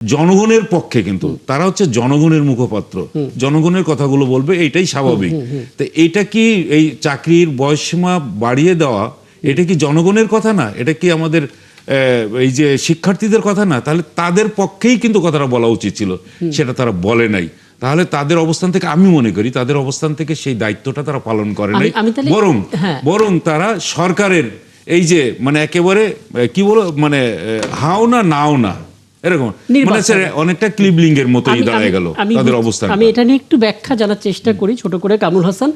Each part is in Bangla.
জনগণের পক্ষে, কিন্তু তারা হচ্ছে জনগণের মুখপাত্র, জনগণের কথাগুলো বলবে, এইটাই স্বাভাবিক। তো এটা কি এই চাকরির বয়সসীমা বাড়িয়ে দেওয়া, এটা কি জনগণের কথা না? এটা কি আমাদের এই যে শিক্ষার্থীদের কথা না? তাহলে তাদের পক্ষেই কিন্তু কথাটা বলা উচিত ছিল, সেটা তারা বলে নাই। তাহলে তাদের অবস্থান থেকে আমি মনে করি তাদের অবস্থান থেকে সেই দায়িত্বটা তারা পালন করে নাই, বরং তারা সরকারের এই যে মানে একেবারে কি বলো মানে হাও না নাও না এরকম অনেকটা ক্লিবলিং এর মতোই দাঁড়ায় গেল তাদের অবস্থান। আমি এটা নিয়ে একটু ব্যাখ্যা জানার চেষ্টা করি ছোট করে। কামরুল হাসান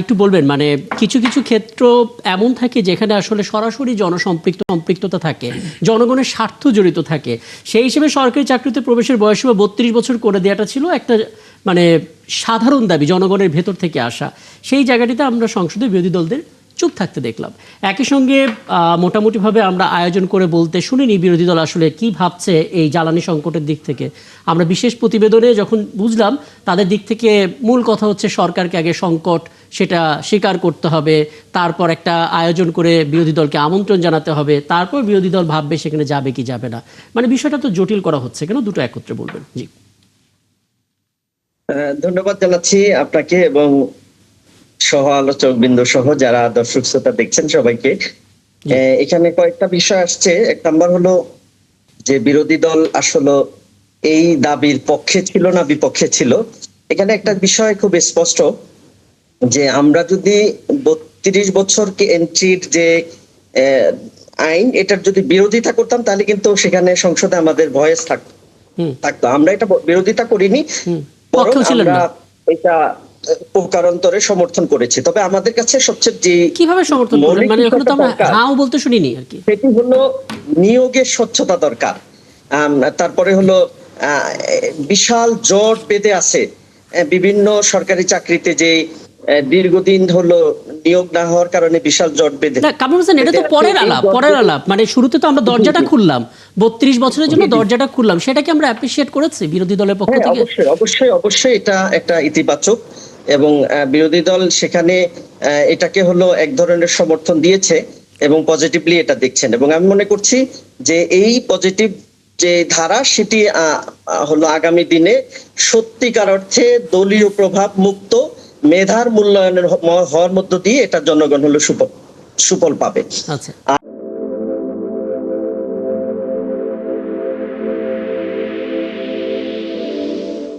একটু বলবেন, মানে কিছু কিছু ক্ষেত্র এমন থাকে যেখানে আসলে সরাসরি জনসম্পৃক্ততা থাকে, জনগণের স্বার্থ জড়িত থাকে। সেই হিসেবে সরকারি চাকরিতে প্রবেশের বয়সসীমা 32 বছর করে দেওয়াটা ছিল একটা মানে সাধারণ দাবি জনগণের ভেতর থেকে আসা। সেই জায়গাটিতে আমরা সংসদে বিরোধী দলদের চুপ থাকতে দেখলাম। একই সঙ্গে মোটামুটিভাবে আমরা আয়োজন করে বলতে শুনিনি বিরোধী দল আসলে কি ভাবছে এই জ্বালানি সংকটের দিক থেকে। আমরা বিশেষ প্রতিবেদনে যখন বুঝলাম তাদের দিক থেকে মূল কথা হচ্ছে সরকারকে আগে সংকট সেটা স্বীকার করতে হবে, তারপর একটা আয়োজন করে বিরোধী দলকে আমন্ত্রণ জানাতে হবে, তারপর বিরোধী দল ভাববে সেখানে যাবে কি যাবে না। মানে বিষয়টা তো জটিল করা হচ্ছে কেন, দুটো একত্রে বলবেন। জি, ধন্যবাদ জানাচ্ছি আপনাকে এবং সহ আলোচক বিন্দু সহ যারা দর্শক শ্রোতা দেখছেন সবাইকে। এখানে কয়েকটা বিষয় আসছে। এক নাম্বার হলো যে বিরোধী দল আসলে এই দাবির পক্ষে ছিল না বিপক্ষে ছিল। এখানে একটা বিষয় খুব স্পষ্ট যে আমরা যদি 32 বছরকে এন্ট্রির যে আইন এটার যদি বিরোধিতা করতাম তাহলে কিন্তু সেখানে সংসদে আমাদের ভয়েস থাকতো। আমরা এটা বিরোধিতা করিনি, বরং আমরা এটা প্রকারান্তরে সমর্থন করেছি। তবে আমাদের কাছে সবচেয়ে যে কিভাবে সমর্থন করলেন, মানে এখন তো আমরা হাও বলতে শুনিনি আর কি, সেটি হলো নিয়োগের স্বচ্ছতা দরকার। তারপরে হলো বিশাল জট বেঁধে আছে বিভিন্ন সরকারি চাকরিতে যে দীর্ঘদিন হলো নিয়োগ না হওয়ার কারণে বিশাল জট বেঁধে। কামরুল হাসান, এটা তো পরের আলাপ। মানে শুরুতে তো আমরা দরজাটা খুললাম, 32 বছরের জন্য দরজাটা খুললাম, সেটাকে আমরা অ্যাপ্রিশিয়েট করেছি বিরোধী দলের পক্ষ থেকে। অবশ্যই এটা একটা ইতিবাচক এবং বিরোধী দল সেখানে এটাকে হলো এক ধরনের সমর্থন দিয়েছে এবং পজিটিভলি এটা দেখছেন। এবং আমি মনে করছি যে এই পজিটিভ যে ধারা সেটি হলো আগামী দিনে সত্যিকার অর্থে দলীয় প্রভাব মুক্ত মেধার মূল্যায়নের হওয়ার মধ্য দিয়ে এটা জনগণ হলো সুফল পাবে। আচ্ছা।